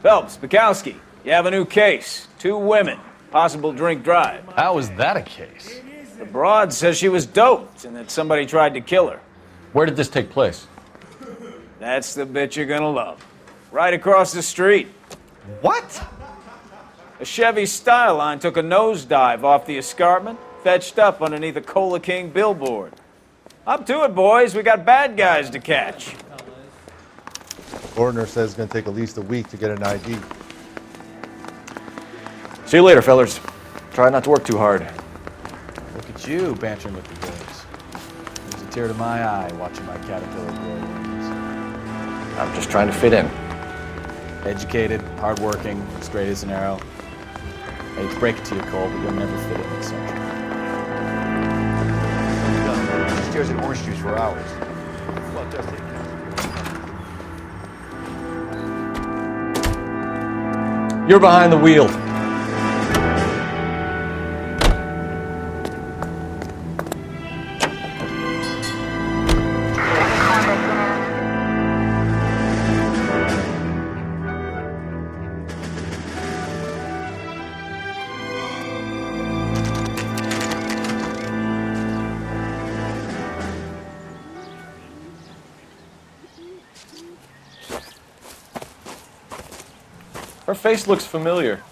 Phelps, Bukowski, you have a new case. 2 women. Possible drink drive. How is that a case? The broad says she was doped and that somebody tried to kill her. Where did this take place? That's the bit you're gonna love. Right across the street. What? A Chevy Styline took a nosedive off the escarpment, fetched up underneath a Cola King billboard. Up to it, boys. We got bad guys to catch. Coroner says it's going to take at least a week to get an ID. See you later, fellas. Try not to work too hard. Look at you bantering with the boys. There's a tear to my eye watching my caterpillar grow wings. I'm just trying to fit in. Educated, hardworking, straight as an arrow. I hate to break it to you, Cole, but you'll never fit in this country. She stares at orange juice for hours. Well, just it. You're behind the wheel. Her face looks familiar.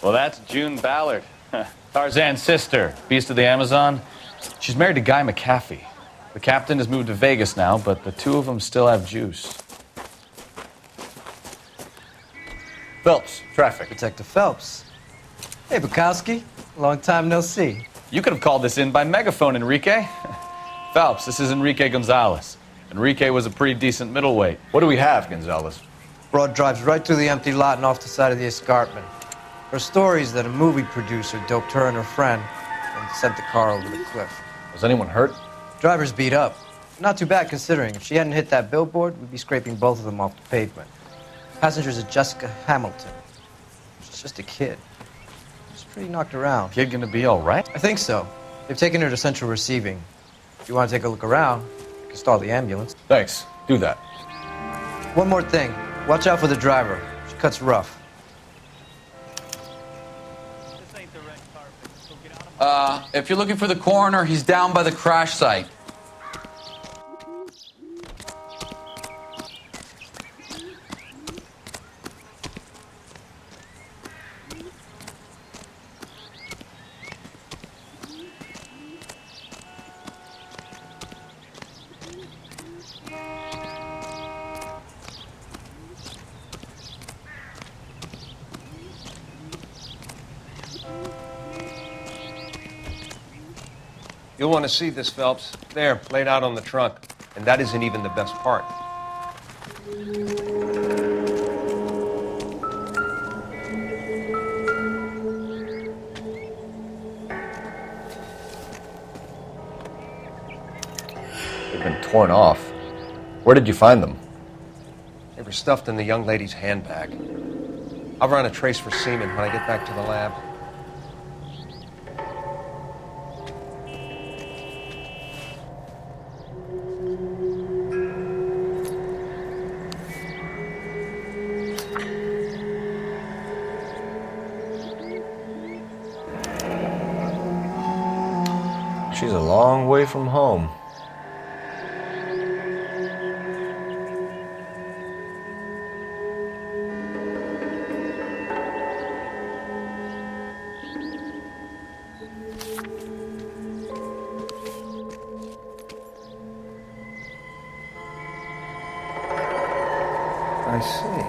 Well, that's June Ballard, Tarzan's sister, beast of the Amazon. She's married to Guy McAfee. The captain has moved to Vegas now, but the 2 of them still have juice. Phelps, traffic. Detective Phelps. Hey, Bukowski. Long time no see. You could have called this in by megaphone, Enrique. Phelps, this is Enrique Gonzalez. Enrique was a pretty decent middleweight. What do we have, Gonzalez? Broad drives right through the empty lot and off the side of the escarpment. Her story is that a movie producer doped her and her friend and sent the car over the cliff. Was anyone hurt? Driver's beat up. Not too bad considering. If she hadn't hit that billboard, we'd be scraping both of them off the pavement. Passenger's a Jessica Hamilton. She's just a kid. She's pretty knocked around. Kid gonna be all right? I think so. They've taken her to central receiving. If you want to take a look around, you can stall the ambulance. Thanks. Do that. One more thing. Watch out for the driver. She cuts rough. If you're looking for the coroner, he's down by the crash site. You'll want to see this, Phelps. There, laid out on the trunk. And that isn't even the best part. They've been torn off. Where did you find them? They were stuffed in the young lady's handbag. I'll run a trace for semen when I get back to the lab. She's a long way from home. I see.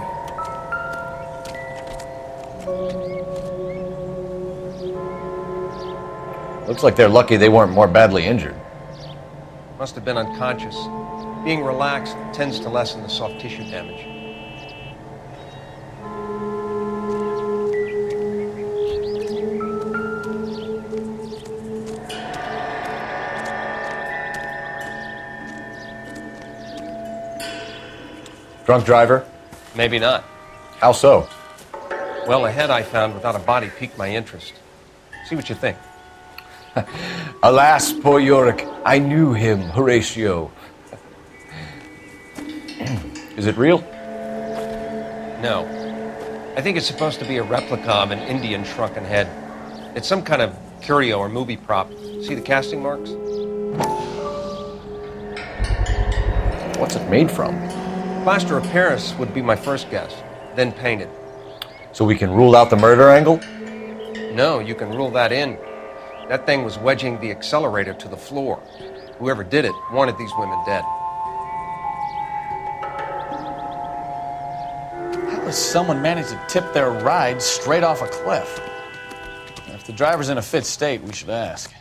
Looks like they're lucky they weren't more badly injured. Must have been unconscious. Being relaxed tends to lessen the soft tissue damage. Drunk driver? Maybe not. How so? Well, the head I found without a body piqued my interest. See what you think. Alas, poor Yorick, I knew him, Horatio. Is it real? No. I think it's supposed to be a replica of an Indian shrunken head. It's some kind of curio or movie prop. See the casting marks? What's it made from? Plaster of Paris would be my first guess, then painted. So we can rule out the murder angle? No, you can rule that in. That thing was wedging the accelerator to the floor. Whoever did it wanted these women dead. How does someone manage to tip their ride straight off a cliff? If the driver's in a fit state, we should ask.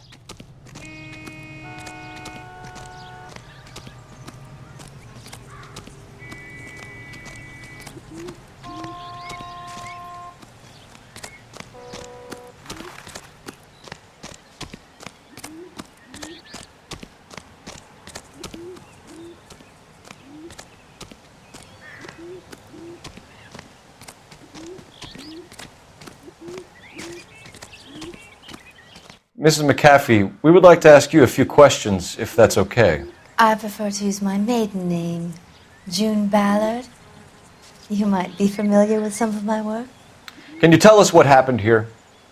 Mrs. McAfee, we would like to ask you a few questions, if that's okay. I prefer to use my maiden name, June Ballard. You might be familiar with some of my work. Can you tell us what happened here?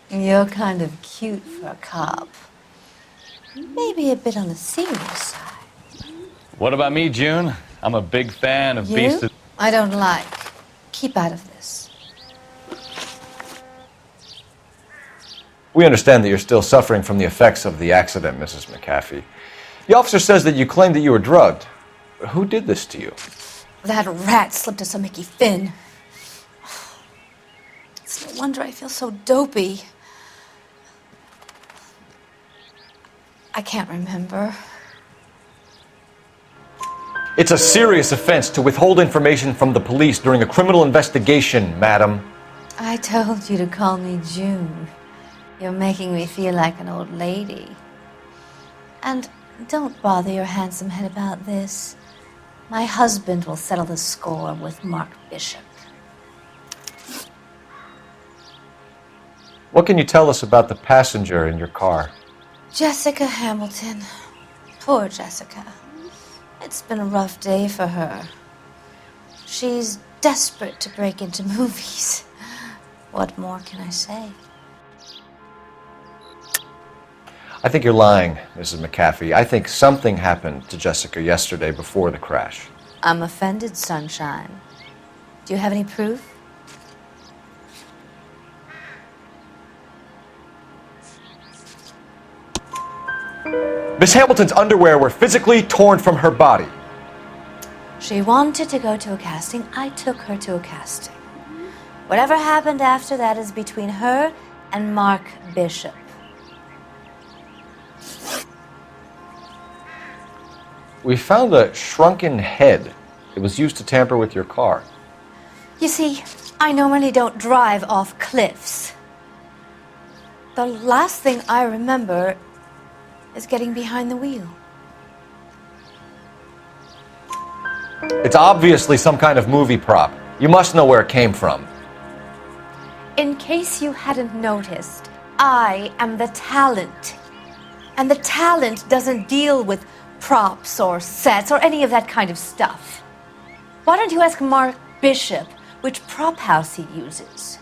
You're kind of cute for a cop. Maybe a bit on the serious side. What about me, June? I'm a big fan of Beast You? of... I don't like. Keep out of this. We understand that you're still suffering from the effects of the accident, Mrs. McAfee. The officer says that you claimed that you were drugged. Who did this to you? That rat slipped us a Mickey Finn. It's no wonder I feel so dopey. I can't remember. It's a serious offense to withhold information from the police during a criminal investigation, madam. I told you to call me June. You're making me feel like an old lady. And don't bother your handsome head about this. My husband will settle the score with Mark Bishop. What can you tell us about the passenger in your car? Jessica Hamilton. Poor Jessica. It's been a rough day for her. She's desperate to break into movies. What more can I say? I think you're lying, Mrs. McAfee. I think something happened to Jessica yesterday before the crash. I'm offended, Sunshine. Do you have any proof? Miss Hamilton's underwear were physically torn from her body. She wanted to go to a casting. I took her to a casting. Whatever happened after that is between her and Mark Bishop. We found a shrunken head. It was used to tamper with your car. You see, I normally don't drive off cliffs. The last thing I remember is getting behind the wheel. It's obviously some kind of movie prop. You must know where it came from. In case you hadn't noticed, I am the talent. And the talent doesn't deal with props or sets or any of that kind of stuff. Why don't you ask Mark Bishop which prop house he uses?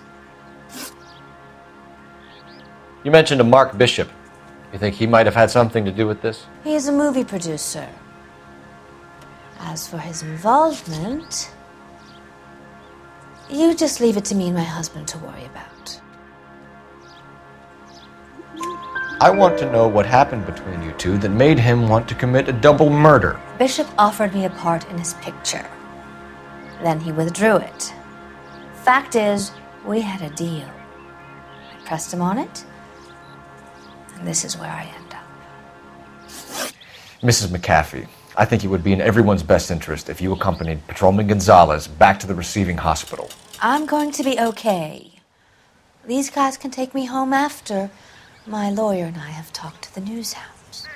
You mentioned a Mark Bishop. You think he might have had something to do with this? He is a movie producer. As for his involvement, you just leave it to me and my husband to worry about. I want to know what happened between you two that made him want to commit a double murder. Bishop offered me a part in his picture. Then he withdrew it. Fact is, we had a deal. I pressed him on it, and this is where I end up. Mrs. McAfee, I think it would be in everyone's best interest if you accompanied Patrolman Gonzalez back to the receiving hospital. I'm going to be okay. These guys can take me home after. My lawyer and I have talked to the news house.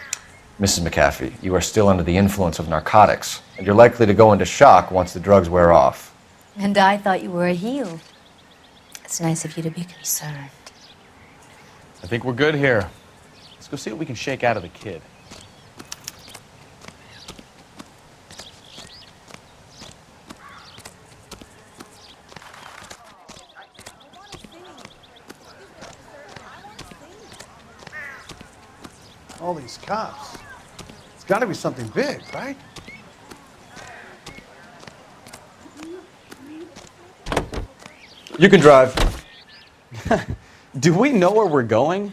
Mrs. McAfee, you are still under the influence of narcotics, and you're likely to go into shock once the drugs wear off. And I thought you were a heel. It's nice of you to be concerned. I think we're good here. Let's go see what we can shake out of the kid. All these cops. It's got to be something big, right? You can drive. Do we know where we're going?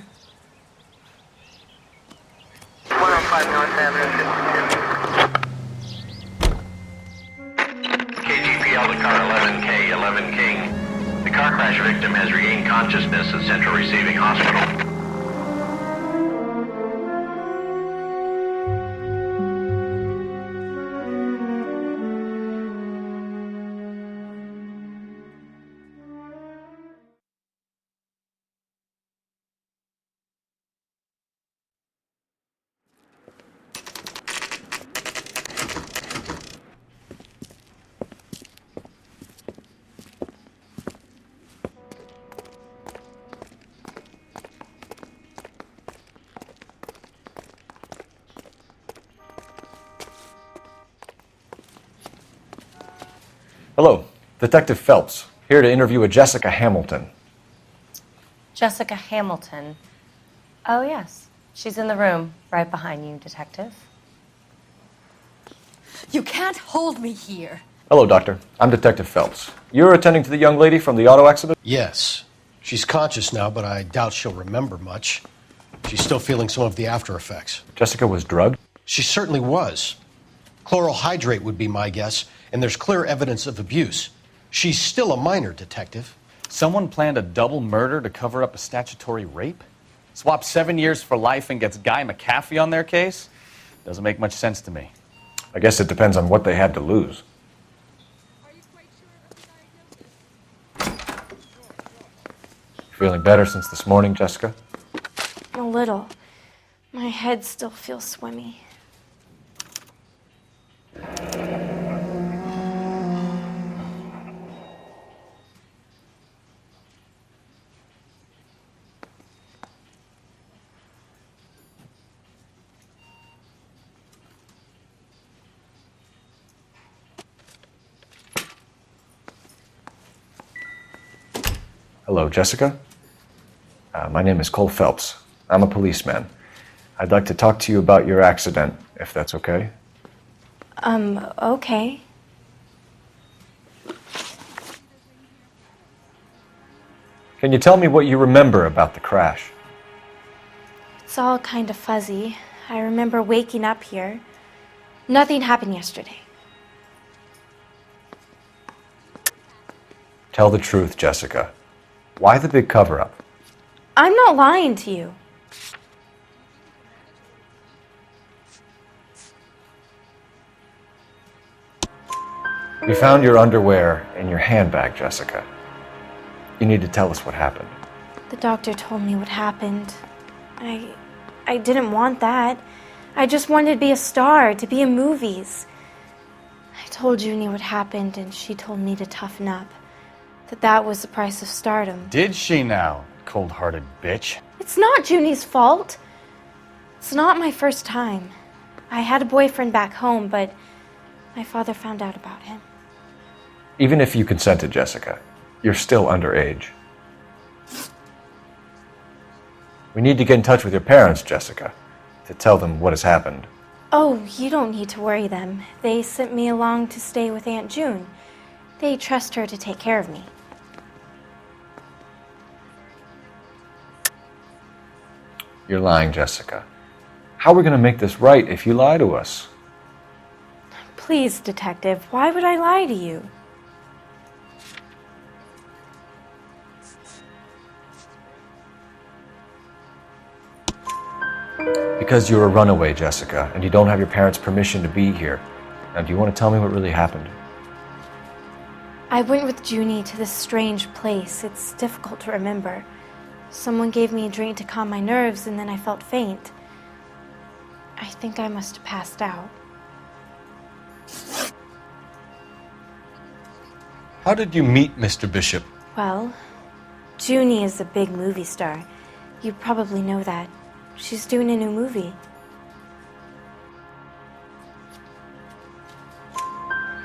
105 North Avenue, 52. KGPL to car 11K, 11 King. The car crash victim has regained consciousness at Central Receiving Hospital. Hello, Detective Phelps, here to interview a Jessica Hamilton. Jessica Hamilton. Oh, yes. She's in the room, right behind you, Detective. You can't hold me here. Hello, Doctor. I'm Detective Phelps. You're attending to the young lady from the auto accident? Yes. She's conscious now, but I doubt she'll remember much. She's still feeling some of the after effects. Jessica was drugged? She certainly was. Chloral hydrate would be my guess, and there's clear evidence of abuse. She's still a minor, Detective. Someone planned a double murder to cover up a statutory rape? Swap 7 years for life and gets Guy McAfee on their case? Doesn't make much sense to me. I guess it depends on what they had to lose. Feeling better since this morning, Jessica? A little. My head still feels swimmy. Hello, Jessica. My name is Cole Phelps. I'm a policeman. I'd like to talk to you about your accident, if that's okay. Okay. Can you tell me what you remember about the crash? It's all kind of fuzzy. I remember waking up here. Nothing happened yesterday. Tell the truth, Jessica. Why the big cover-up? I'm not lying to you. We found your underwear in your handbag, Jessica. You need to tell us what happened. The doctor told me what happened. I didn't want that. I just wanted to be a star, to be in movies. I told Junie what happened, and she told me to toughen up. That was the price of stardom. Did she now, cold-hearted bitch? It's not Junie's fault. It's not my first time. I had a boyfriend back home, but my father found out about him. Even if you consented, Jessica, you're still underage. We need to get in touch with your parents, Jessica, to tell them what has happened. Oh, you don't need to worry them. They sent me along to stay with Aunt June. They trust her to take care of me. You're lying, Jessica. How are we going to make this right if you lie to us? Please, Detective, why would I lie to you? Because you're a runaway, Jessica, and you don't have your parents' permission to be here. Now, do you want to tell me what really happened? I went with Junie to this strange place. It's difficult to remember. Someone gave me a drink to calm my nerves, and then I felt faint. I think I must have passed out. How did you meet Mr. Bishop? Well, Junie is a big movie star. You probably know that. She's doing a new movie.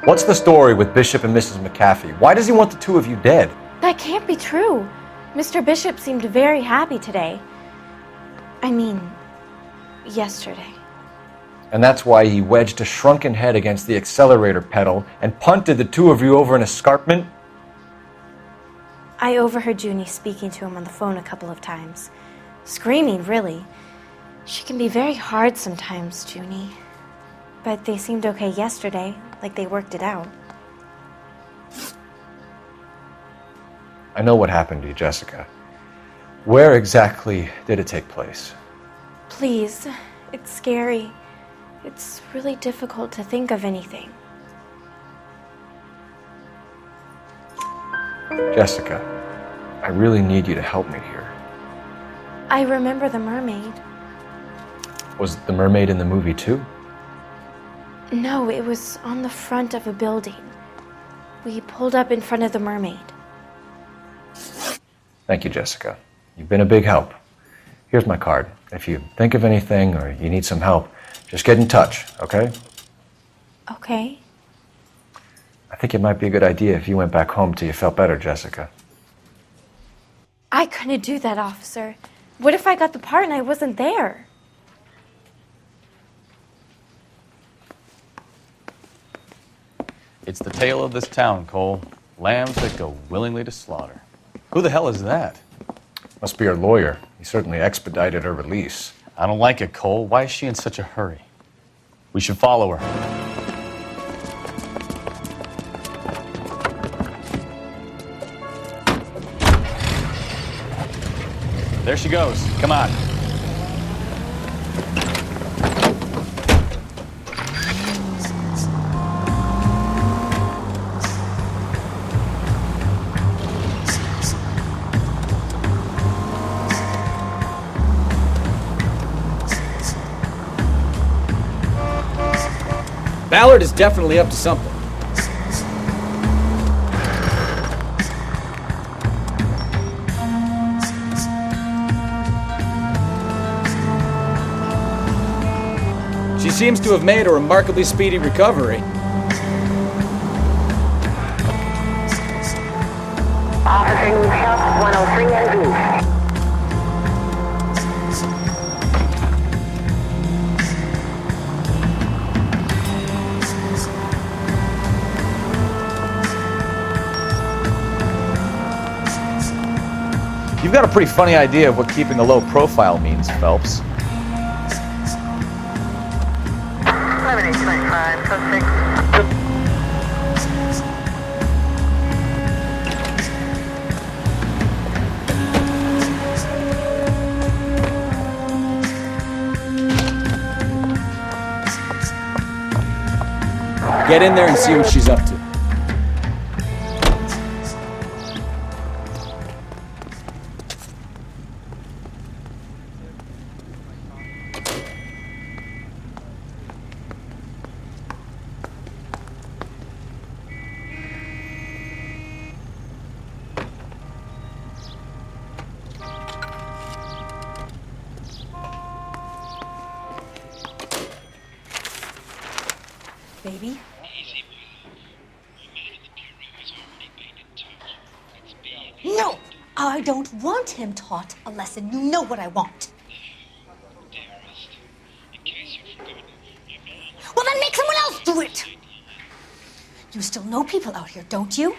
What's the story with Bishop and Mrs. McAfee? Why does he want the two of you dead? That can't be true. Mr. Bishop seemed very happy today. I mean, yesterday. And that's why he wedged a shrunken head against the accelerator pedal and punted the two of you over an escarpment? I overheard Junie speaking to him on the phone a couple of times. Screaming, really. She can be very hard sometimes, Junie. But they seemed okay yesterday, like they worked it out. I know what happened to you, Jessica. Where exactly did it take place? Please, it's scary. It's really difficult to think of anything. Jessica, I really need you to help me here. I remember the mermaid. Was the mermaid in the movie too? No, it was on the front of a building. We pulled up in front of the mermaid. Thank you, Jessica. You've been a big help. Here's my card. If you think of anything or you need some help, just get in touch, okay? Okay. I think it might be a good idea if you went back home till you felt better, Jessica. I couldn't do that, officer. What if I got the part and I wasn't there? It's the tale of this town, Cole. Lambs that go willingly to slaughter. Who the hell is that? Must be her lawyer. He certainly expedited her release. I don't like it, Cole. Why is she in such a hurry? We should follow her. There she goes. Come on. Ballard is definitely up to something. She seems to have made a remarkably speedy recovery. Offering help 103 and B. You've got a pretty funny idea of what keeping a low profile means, Phelps. 7825, code 6. Get in there and see what she's up to. Baby? No! I don't want him taught a lesson. You know what I want. Well, then make someone else do it! You still know people out here, don't you?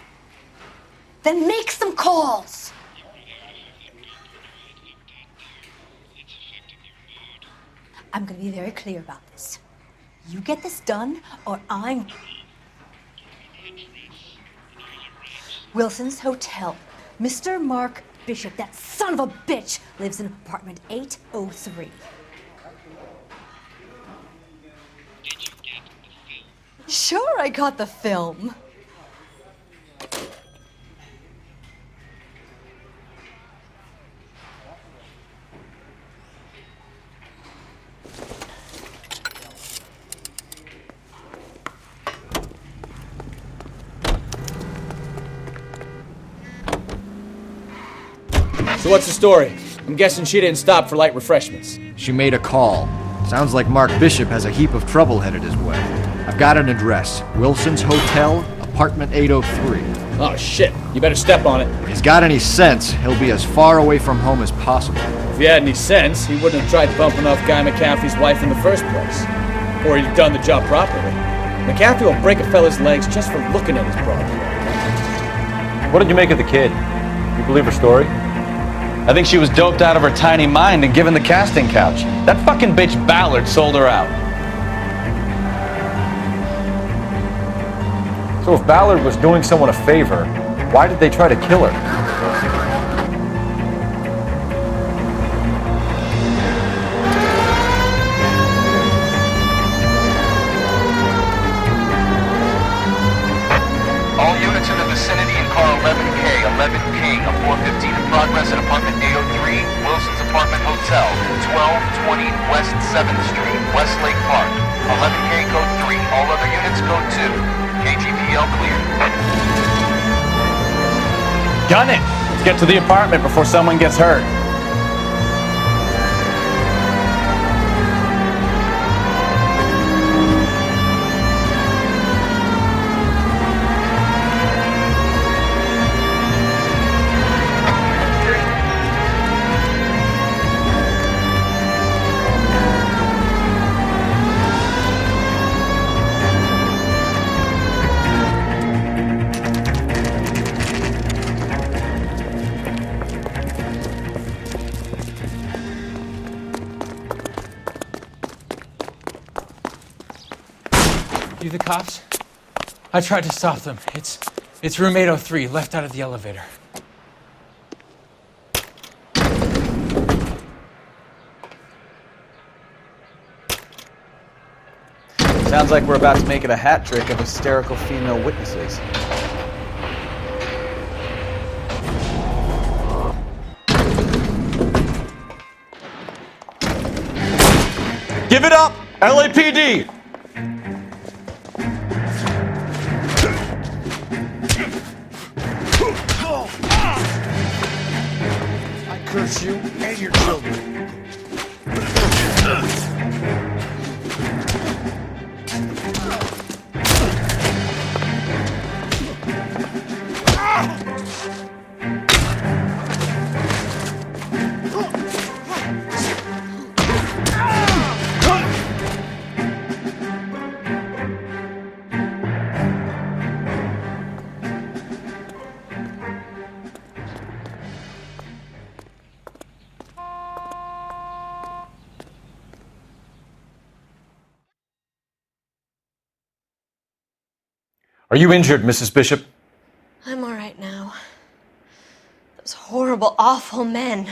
Then make some calls! I'm gonna be very clear about this. You get this done, or I'm... Wilson's Hotel. Mr. Mark Bishop, that son of a bitch, lives in apartment 803. Sure, I got the film. So what's the story? I'm guessing she didn't stop for light refreshments. She made a call. Sounds like Mark Bishop has a heap of trouble headed his way. I've got an address. Wilson's Hotel, apartment 803. Oh shit, you better step on it. If he's got any sense, he'll be as far away from home as possible. If he had any sense, he wouldn't have tried bumping off Guy McAfee's wife in the first place. Or he'd done the job properly. McAfee will break a fella's legs just for looking at his broad. What did you make of the kid? You believe her story? I think she was doped out of her tiny mind and given the casting couch. That fucking bitch Ballard sold her out. So if Ballard was doing someone a favor, why did they try to kill her? All units in the vicinity in car 11K, 11 King, a 415 in progress at apartment 803, Wilson's Apartment Hotel, 1220 West 7th Street, Westlake Park. 11K code 3, all other units code 2. KTPL cleared. Gun it! Let's get to the apartment before someone gets hurt. You the cops? I tried to stop them. It's room 803, left out of the elevator. Sounds like we're about to make it a hat trick of hysterical female witnesses. Give it up, LAPD! I curse you and your children. Are you injured, Mrs. Bishop? I'm all right now. Those horrible, awful men.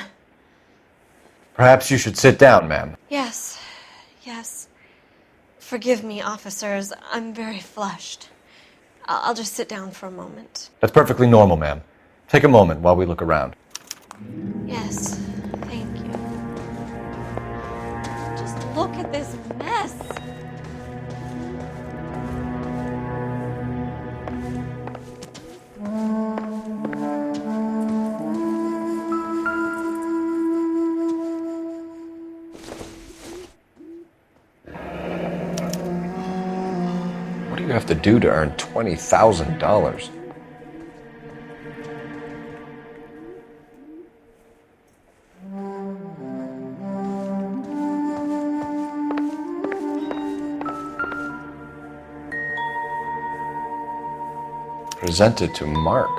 Perhaps you should sit down, ma'am. Yes. Forgive me, officers. I'm very flushed. I'll just sit down for a moment. That's perfectly normal, ma'am. Take a moment while we look around. Yes, thank you. Just look at this mess. What do you have to do to earn $20,000? Presented to Mark.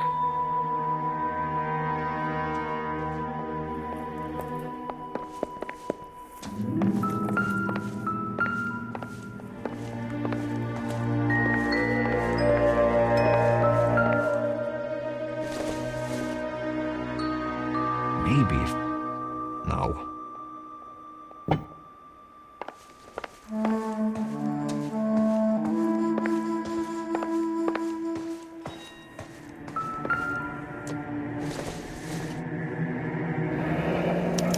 Maybe if... No.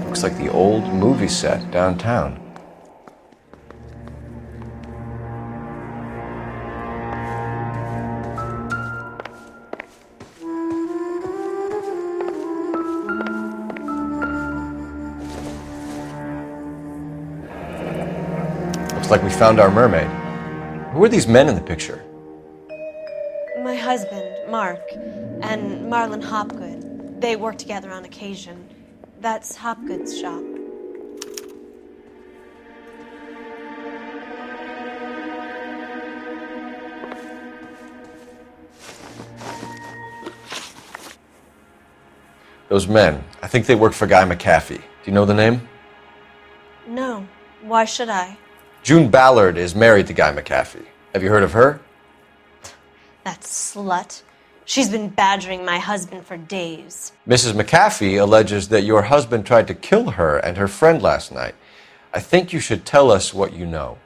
Looks like the old movie set downtown. Looks like we found our mermaid. Who are these men in the picture? My husband, Mark, and Marlon Hopgood. They work together on occasion. That's Hopgood's shop. Those men, I think they work for Guy McAfee. Do you know the name? No. Why should I? June Ballard is married to Guy McAfee. Have you heard of her? That slut. She's been badgering my husband for days. Mrs. McAfee alleges that your husband tried to kill her and her friend last night. I think you should tell us what you know.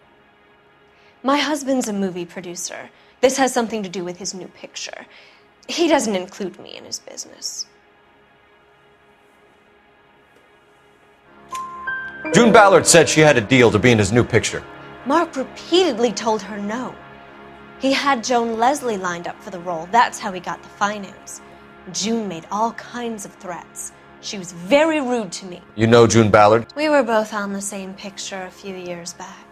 My husband's a movie producer. This has something to do with his new picture. He doesn't include me in his business. June Ballard said she had a deal to be in his new picture. Mark repeatedly told her no. He had Joan Leslie lined up for the role. That's how he got the finance. June made all kinds of threats. She was very rude to me. You know June Ballard? We were both on the same picture a few years back.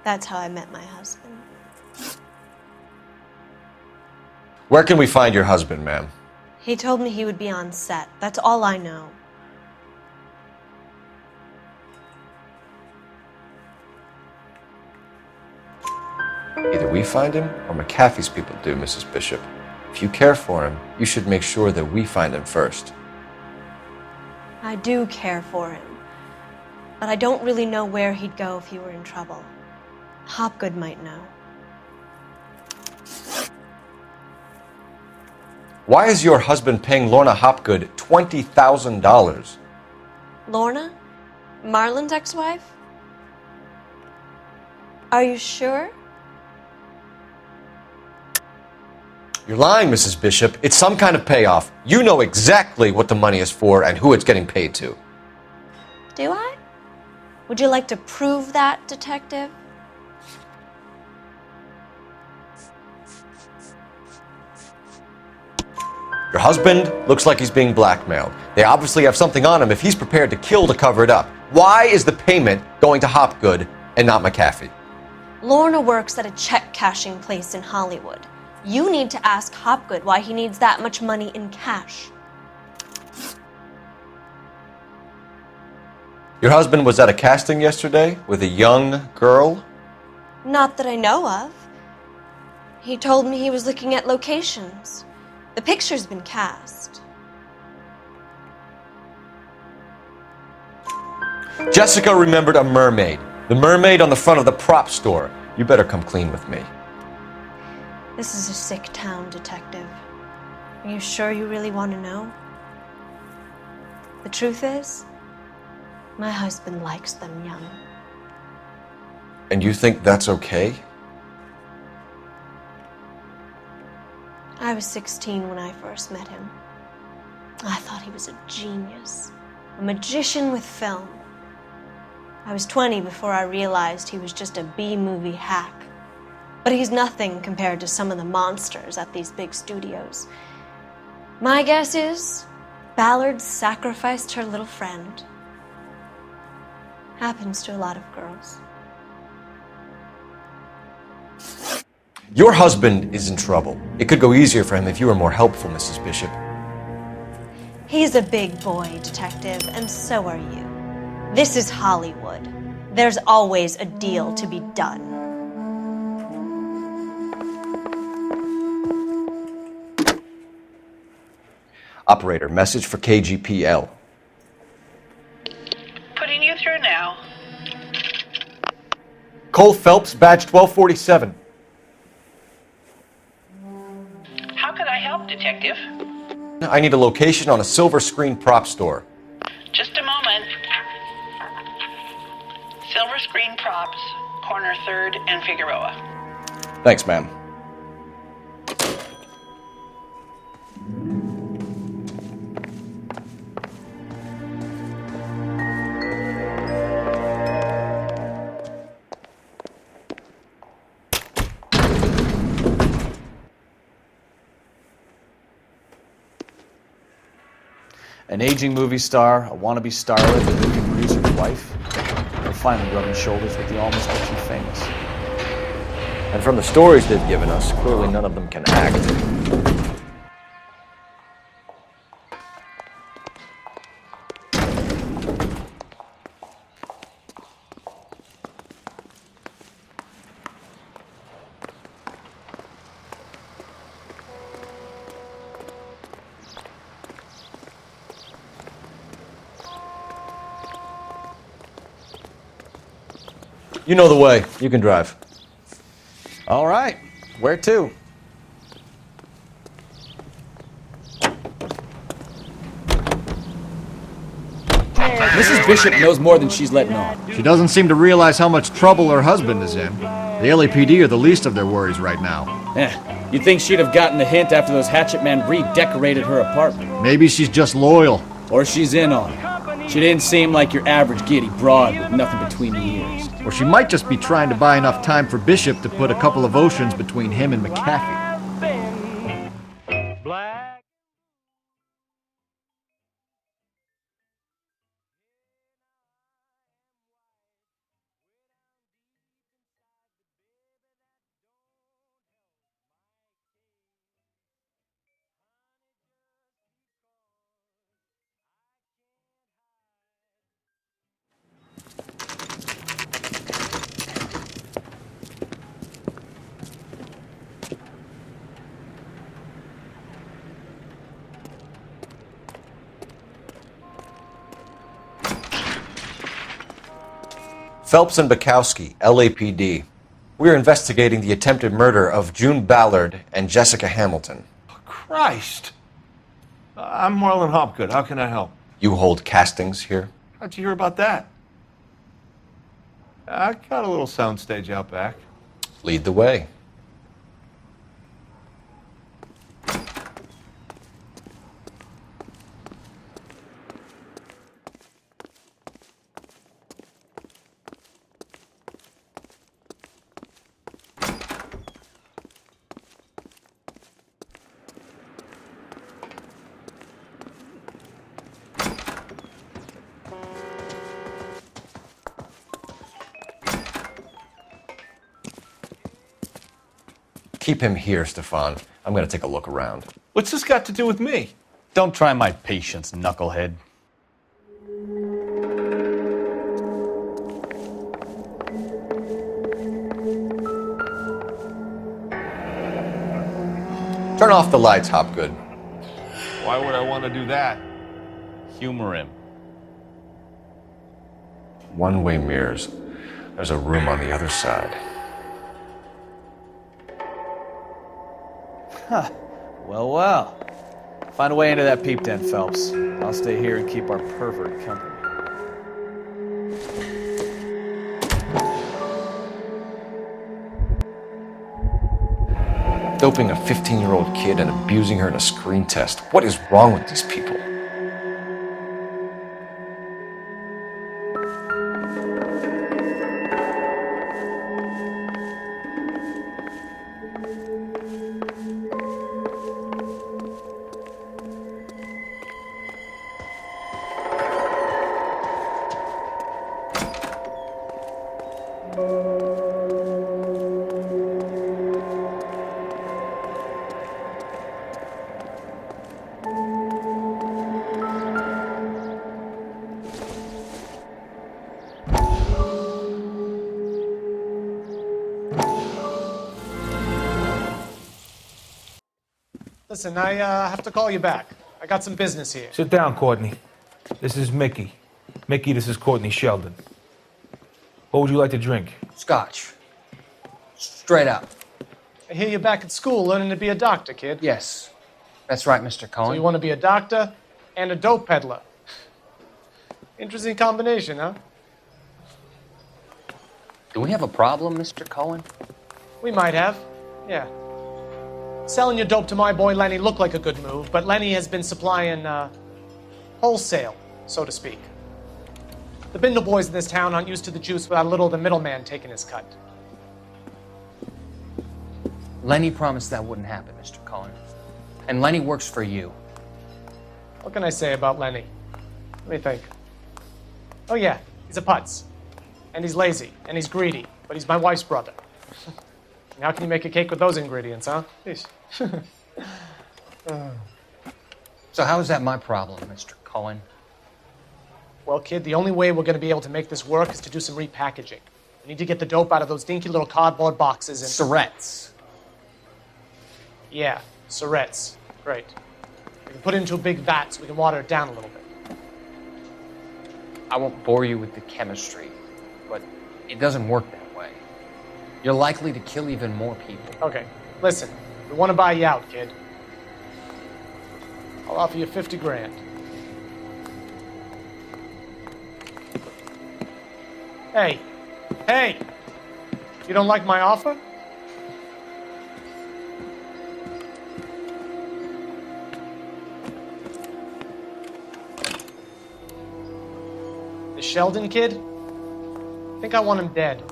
That's how I met my husband. Where can we find your husband, ma'am? He told me he would be on set. That's all I know. Either we find him or McAfee's people do, Mrs. Bishop. If you care for him, you should make sure that we find him first. I do care for him, but I don't really know where he'd go if he were in trouble. Hopgood might know. Why is your husband paying Lorna Hopgood $20,000? Lorna? Marlon's ex-wife? Are you sure? You're lying, Mrs. Bishop. It's some kind of payoff. You know exactly what the money is for and who it's getting paid to. Do I? Would you like to prove that, detective? Your husband looks like he's being blackmailed. They obviously have something on him if he's prepared to kill to cover it up. Why is the payment going to Hopgood and not McAfee? Lorna works at a check-cashing place in Hollywood. You need to ask Hopgood why he needs that much money in cash. Your husband was at a casting yesterday with a young girl? Not that I know of. He told me he was looking at locations. The picture's been cast. Jessica remembered a mermaid. The mermaid on the front of the prop store. You better come clean with me. This is a sick town, detective. Are you sure you really want to know? The truth is, my husband likes them young. And you think that's okay? I was 16 when I first met him. I thought he was a genius, a magician with film. I was 20 before I realized he was just a B-movie hack. But he's nothing compared to some of the monsters at these big studios. My guess is Ballard sacrificed her little friend. Happens to a lot of girls. Your husband is in trouble. It could go easier for him if you were more helpful, Mrs. Bishop. He's a big boy, detective, and so are you. This is Hollywood. There's always a deal to be done. Operator, message for KGPL. Putting you through now. Cole Phelps, badge 1247. How could I help, Detective? I need a location on a silver screen prop store. Just a moment. Silver Screen Props, corner 3rd and Figueroa. Thanks, ma'am. An aging movie star, a wannabe starlet, a movie producer's wife. They're finally rubbing shoulders with the almost rich and famous. And from the stories they've given us, clearly none of them can act. You know the way. You can drive. All right. Where to? Mrs. Bishop knows more than she's letting on. She doesn't seem to realize how much trouble her husband is in. The LAPD are the least of their worries right now. You'd think she'd have gotten the hint after those hatchet men redecorated her apartment. Maybe she's just loyal. Or she's in on it. She didn't seem like your average giddy broad with nothing between the ears. Or she might just be trying to buy enough time for Bishop to put a couple of oceans between him and McAfee. Phelps and Bukowski, LAPD. We're investigating the attempted murder of June Ballard and Jessica Hamilton. Christ! I'm Marlon Hopgood. How can I help? You hold castings here? How'd you hear about that? I got a little soundstage out back. Lead the way. Keep him here, Stefan. I'm going to take a look around. What's this got to do with me? Don't try my patience, knucklehead. Turn off the lights, Hopgood. Why would I want to do that? Humor him. One-way mirrors. There's a room on the other side. Huh. Well, well. Find a way into that peep den, Phelps. I'll stay here and keep our pervert company. Doping a 15-year-old kid and abusing her in a screen test. What is wrong with these people? Listen, I have to call you back. I got some business here. Sit down, Courtney. This is Mickey. Mickey, this is Courtney Sheldon. What would you like to drink? Scotch. Straight up. I hear you're back at school learning to be a doctor, kid. Yes. That's right, Mr. Cohen. So you want to be a doctor and a dope peddler. Interesting combination, huh? Do we have a problem, Mr. Cohen? We might have, yeah. Selling your dope to my boy Lenny looked like a good move, but Lenny has been supplying, wholesale, so to speak. The Bindle boys in this town aren't used to the juice without a little of the middleman taking his cut. Lenny promised that wouldn't happen, Mr. Cohen. And Lenny works for you. What can I say about Lenny? Let me think. Oh yeah, he's a putz. And he's lazy, and he's greedy, but he's my wife's brother. And how can you make a cake with those ingredients, huh? Jeez. So how is that my problem, Mr. Cohen? Well, kid, the only way we're going to be able to make this work is to do some repackaging. We need to get the dope out of those dinky little cardboard boxes and... Syrettes. Yeah, syrettes. Great. We can put it into a big vat so we can water it down a little bit. I won't bore you with the chemistry. but it doesn't work that way. You're likely to kill even more people. Okay, listen. We want to buy you out, kid. I'll offer you 50 grand. Hey. Hey! You don't like my offer? The Sheldon kid? I think I want him dead.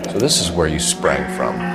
So this is where you sprang from.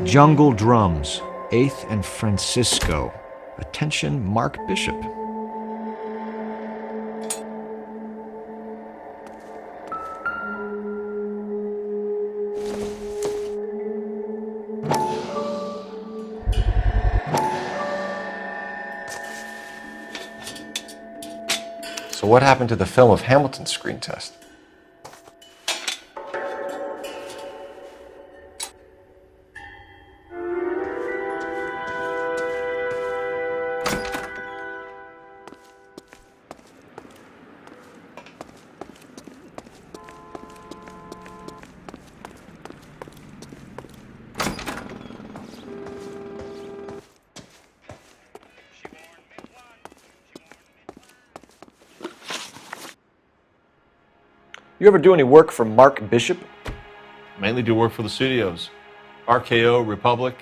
Jungle Drums, 8th and Francisco. Attention, Mark Bishop. So what happened to the film of Hamilton's screen test? You ever do any work for Mark Bishop? Mainly do work for the studios. RKO, Republic,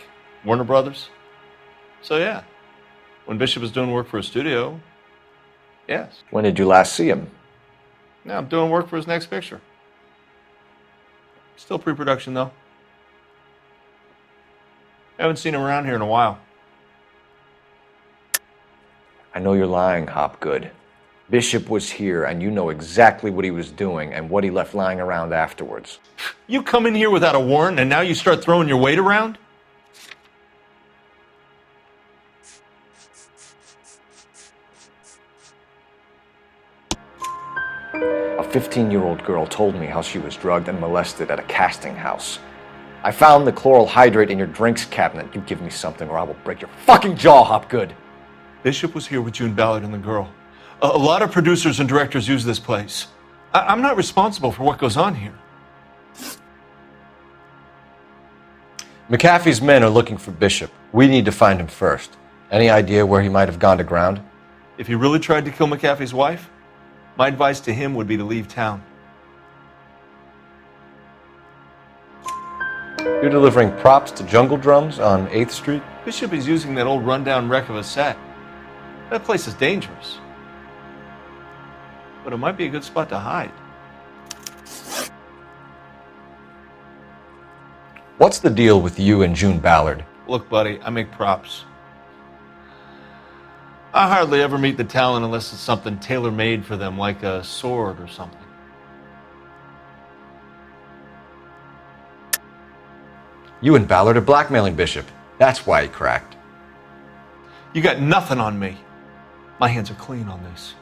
Warner Brothers. So yeah, when Bishop was doing work for a studio, yes. When did you last see him? Now I'm doing work for his next picture. Still pre-production though. Haven't seen him around here in a while. I know you're lying, Hopgood. Bishop was here, and you know exactly what he was doing and what he left lying around afterwards. You come in here without a warrant, and now you start throwing your weight around? A 15-year-old girl told me how she was drugged and molested at a casting house. I found the chloral hydrate in your drinks cabinet. You give me something or I will break your fucking jaw, Hopgood. Bishop was here with June Ballard and the girl. A lot of producers and directors use this place. I'm not responsible for what goes on here. McAfee's men are looking for Bishop. We need to find him first. Any idea where he might have gone to ground? If he really tried to kill McAfee's wife, my advice to him would be to leave town. You're delivering props to Jungle Drums on 8th Street? Bishop is using that old rundown wreck of a set. That place is dangerous. But it might be a good spot to hide. What's the deal with you and June Ballard? Look, buddy, I make props. I hardly ever meet the talent unless it's something tailor-made for them, like a sword or something. You and Ballard are blackmailing Bishop. That's why he cracked. You got nothing on me. My hands are clean on this.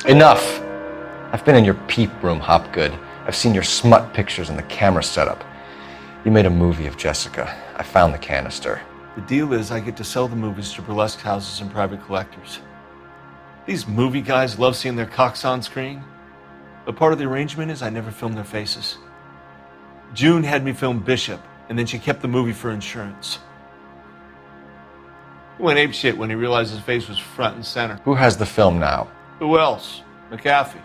Enough! I've been in your peep room, Hopgood. I've seen your smut pictures and the camera setup. You made a movie of Jessica. I found the canister. The deal is I get to sell the movies to burlesque houses and private collectors. These movie guys love seeing their cocks on screen, but part of the arrangement is I never film their faces. June had me film Bishop, and then she kept the movie for insurance. He went apeshit when he realized his face was front and center. Who has the film now? Who else? McAfee.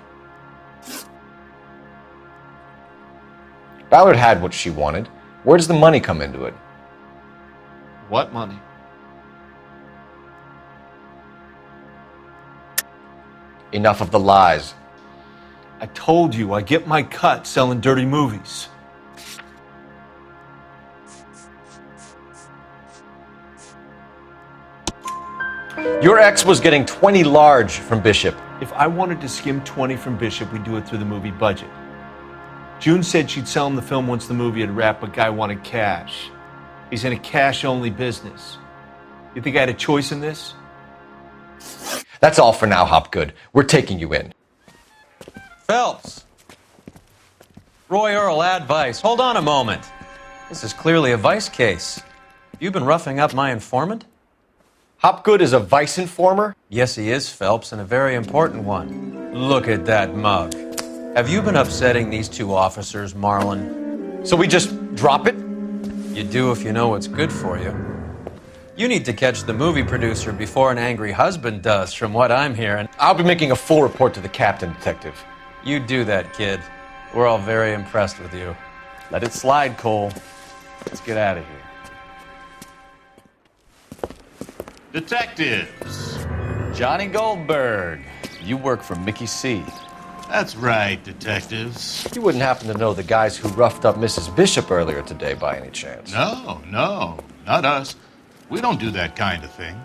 Ballard had what she wanted. Where does the money come into it? What money? Enough of the lies. I told you I get my cut selling dirty movies. Your ex was getting 20 large from Bishop. If I wanted to skim 20 from Bishop, we'd do it through the movie budget. June said she'd sell him the film once the movie had wrapped, but Guy wanted cash. He's in a cash-only business. You think I had a choice in this? That's all for now, Hopgood. We're taking you in. Phelps! Roy Earl, advice. Hold on a moment. This is clearly a vice case. You've been roughing up my informant? Hopgood is a vice informer? Yes, he is, Phelps, and a very important one. Look at that mug. Have you been upsetting these two officers, Marlon? So we just drop it? You do if you know what's good for you. You need to catch the movie producer before an angry husband does, from what I'm hearing. I'll be making a full report to the captain, Detective. You do that, kid. We're all very impressed with you. Let it slide, Cole. Let's get out of here. Detectives. Johnny Goldberg. You work for Mickey C. That's right, detectives. You wouldn't happen to know the guys who roughed up Mrs. Bishop earlier today by any chance? No, not us. We don't do that kind of thing.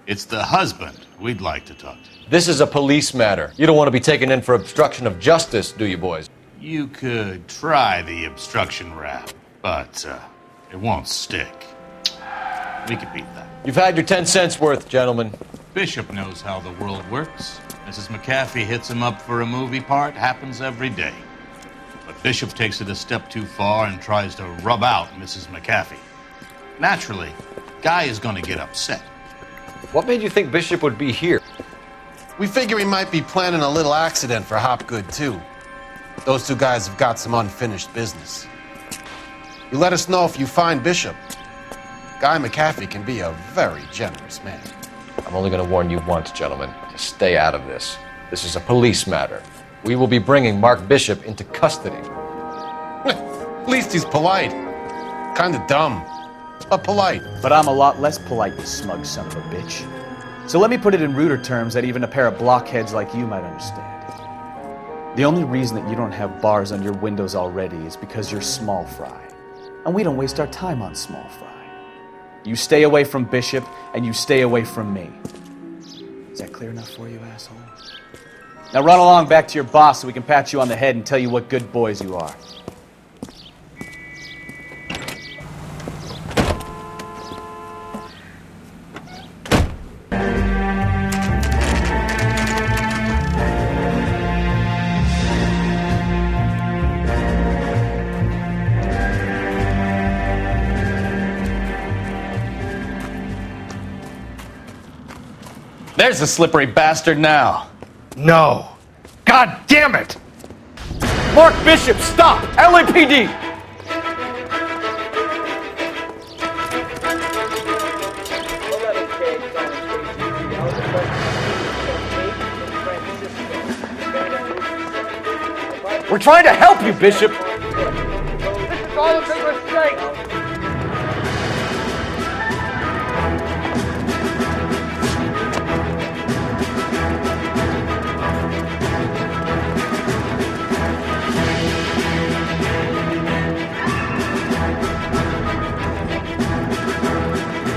It's the husband we'd like to talk to. This is a police matter. You don't want to be taken in for obstruction of justice, do you, boys? You could try the obstruction rap, but it won't stick. We could beat that. You've had your 10 cents worth, gentlemen. Bishop knows how the world works. Mrs. McAfee hits him up for a movie part, happens every day. But Bishop takes it a step too far and tries to rub out Mrs. McAfee. Naturally, Guy is going to get upset. What made you think Bishop would be here? We figure he might be planning a little accident for Hopgood, too. Those two guys have got some unfinished business. You let us know if you find Bishop. Guy McAfee can be a very generous man. I'm only going to warn you once, gentlemen, to stay out of this. This is a police matter. We will be bringing Mark Bishop into custody. At least he's polite. Kind of dumb, but polite. But I'm a lot less polite, you smug son of a bitch. So let me put it in ruder terms that even a pair of blockheads like you might understand. The only reason that you don't have bars on your windows already is because you're small fry. And we don't waste our time on small fry. You stay away from Bishop, and you stay away from me. Is that clear enough for you, asshole? Now run along back to your boss so we can pat you on the head and tell you what good boys you are. There's the slippery bastard now. No. God damn it! Mark Bishop, stop! LAPD! We're trying to help you, Bishop! This is all a big mistake!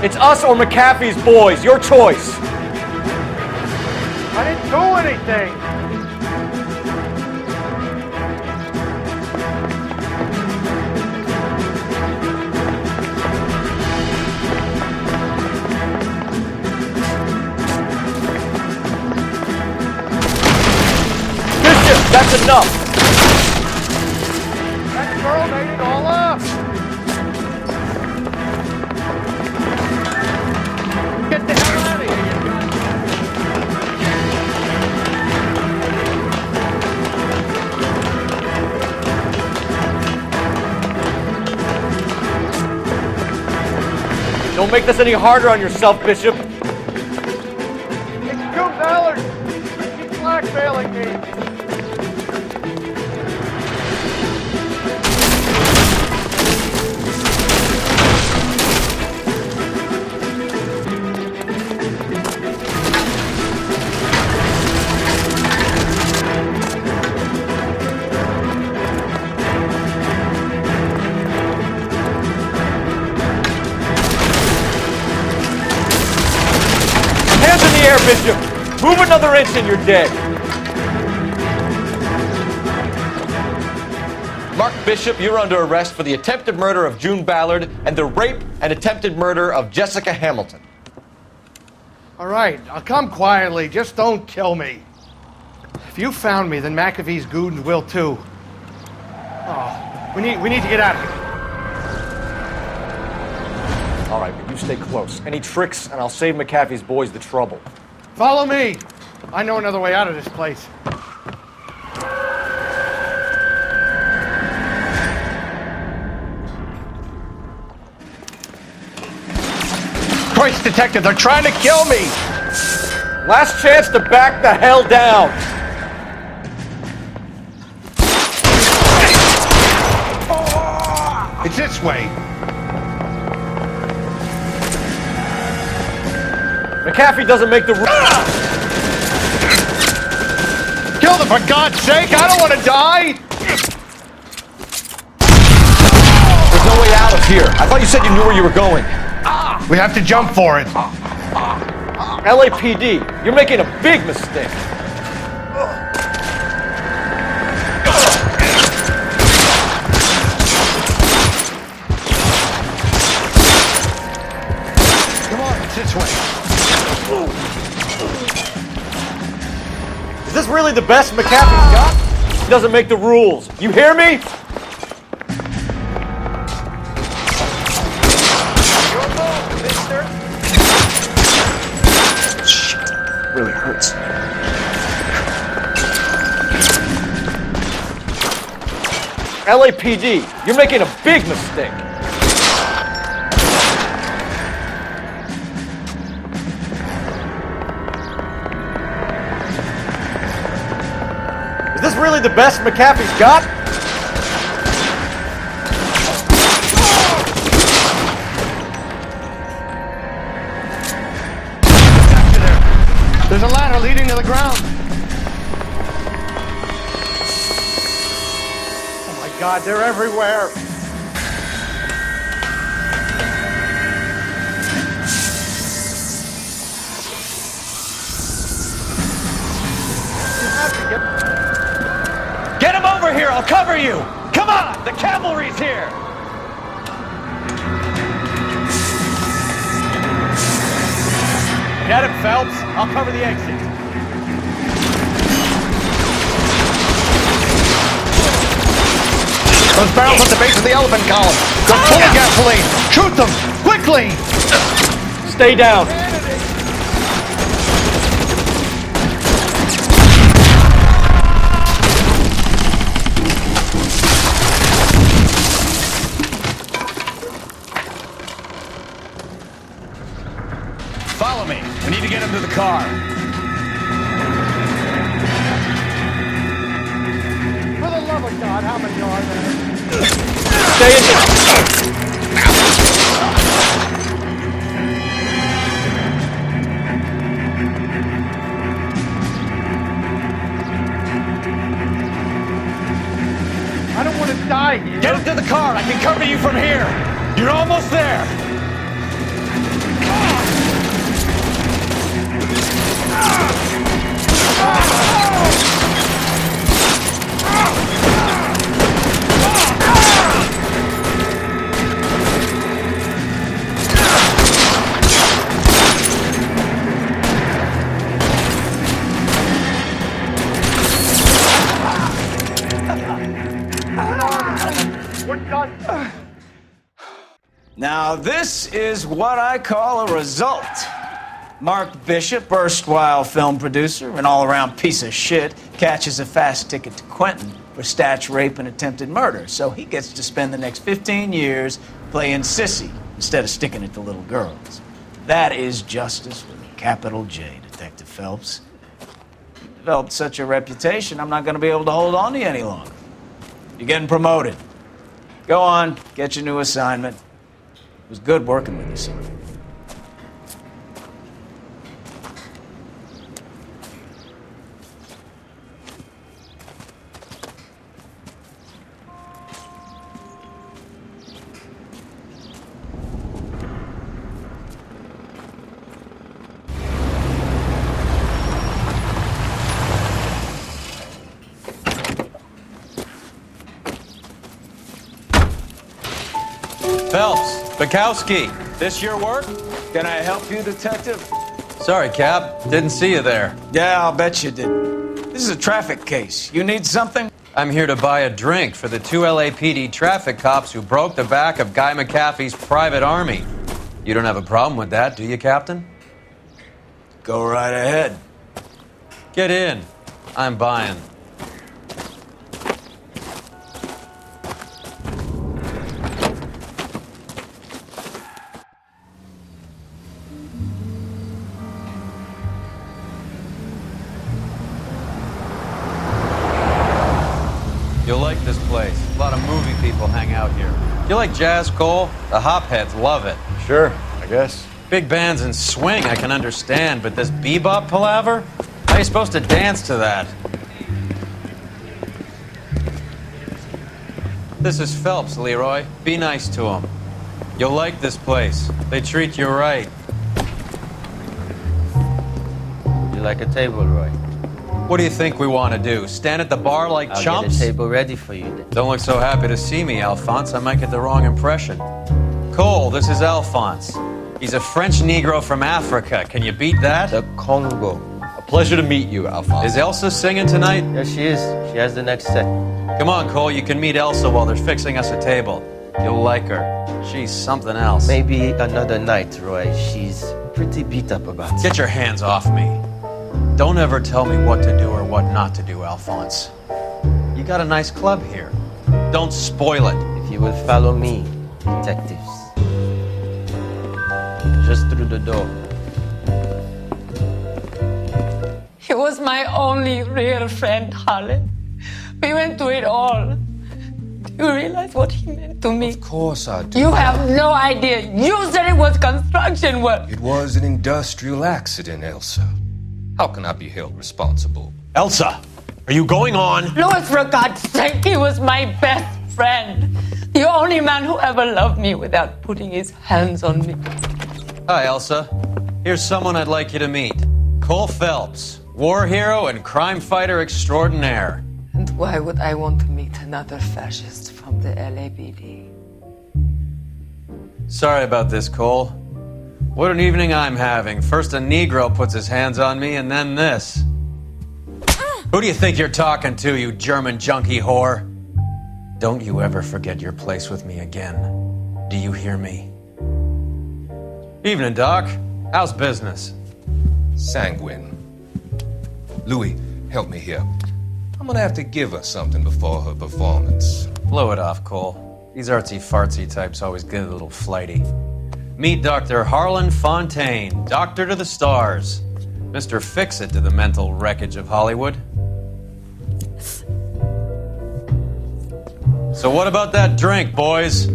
It's us or McAfee's boys, your choice. I didn't do anything! Bishop, that's enough! That girl made it all up! Get the hell out of here, you guys! Don't make this any harder on yourself, Bishop. It's June Ballard! Keep blackmailing me! Hands in the air, Bishop! Move another inch and you're dead! Mark Bishop, you're under arrest for the attempted murder of June Ballard and the rape and attempted murder of Jessica Hamilton. All right, I'll come quietly. Just don't kill me. If you found me, then McAfee's goons will too. Oh, we need to get out of here. All right, but you stay close. Any tricks, and I'll save McAfee's boys the trouble. Follow me. I know another way out of this place. Christ, detective, they're trying to kill me! Last chance to back the hell down! It's this way. McAfee doesn't make the rules. Kill them, for God's sake! I don't want to die! There's no way out of here. I thought you said you knew where you were going. We have to jump for it. LAPD, you're making a big mistake. Come on, it's this way. Is this really the best McAfee's got? He doesn't make the rules. You hear me? Really hurts. LAPD, you're making a big mistake. Is this really the best McAfee's got? There's a ladder leading to the ground. Oh my God, they're everywhere. Get him over here! I'll cover you! Come on! The cavalry's here! Get him, Phelps. I'll cover the exit. Those barrels at the base of the elephant column. They're full of gasoline. Shoot them! Quickly! Stay down. Follow me. We need to get him to the car. For the love of God, how many are there? Stay in there. I don't want to die here. Get him to the car. I can cover you from here. You're almost there. Now, this is what I call a result. Mark Bishop, erstwhile film producer and all-around piece of shit, catches a fast ticket to Quentin for statch rape and attempted murder, so he gets to spend the next 15 years playing sissy instead of sticking it to little girls. That is justice with a capital J, Detective Phelps. You developed such a reputation, I'm not going to be able to hold on to you any longer. You're getting promoted. Go on, get your new assignment. It was good working with you, son. Phelps, Bukowski, this your work? Can I help you, Detective? Sorry, Cap. Didn't see you there. Yeah, I'll bet you did. This is a traffic case. You need something? I'm here to buy a drink for the 2 LAPD traffic cops who broke the back of Guy McAfee's private army. You don't have a problem with that, do you, Captain? Go right ahead. Get in. I'm buying. You'll like this place. A lot of movie people hang out here. You like jazz, Cole? The hopheads love it. Sure, I guess. Big bands and swing I can understand, but this bebop palaver? How are you supposed to dance to that? This is Phelps, Leroy. Be nice to him. You'll like this place. They treat you right. You like a table, Roy? What do you think we want to do? Stand at the bar like I'll chumps? get a table ready for you then. Don't look so happy to see me, Alphonse. I might get the wrong impression. Cole, this is Alphonse. He's a French Negro from Africa. Can you beat that? The Congo. A pleasure to meet you, Alphonse. Is Elsa singing tonight? Yes, she is. She has the next set. Come on, Cole. You can meet Elsa while they're fixing us a table. You'll like her. She's something else. Maybe another night, Roy. She's pretty beat up about it. Get your hands off me. Don't ever tell me what to do or what not to do, Alphonse. You got a nice club here. Don't spoil it. If you will follow me, detectives. Just through the door. He was my only real friend, Harlan. We went through it all. Do you realize what he meant to me? Of course I do. You have no idea. You said it was construction work. It was an industrial accident, Elsa. How can I be held responsible? Elsa, are you going on? Louis, for God's sake, he was my best friend. The only man who ever loved me without putting his hands on me. Hi, Elsa. Here's someone I'd like you to meet. Cole Phelps, war hero and crime fighter extraordinaire. And why would I want to meet another fascist from the LAPD? Sorry about this, Cole. What an evening I'm having. First a Negro puts his hands on me, and then this. Who do you think you're talking to, you German junkie whore? Don't you ever forget your place with me again. Do you hear me? Evening, Doc. How's business? Sanguine. Louis, help me here. I'm gonna have to give her something before her performance. Blow it off, Cole. These artsy-fartsy types always get a little flighty. Meet Dr. Harlan Fontaine, doctor to the stars. Mr. Fix-It to the mental wreckage of Hollywood. So what about that drink, boys?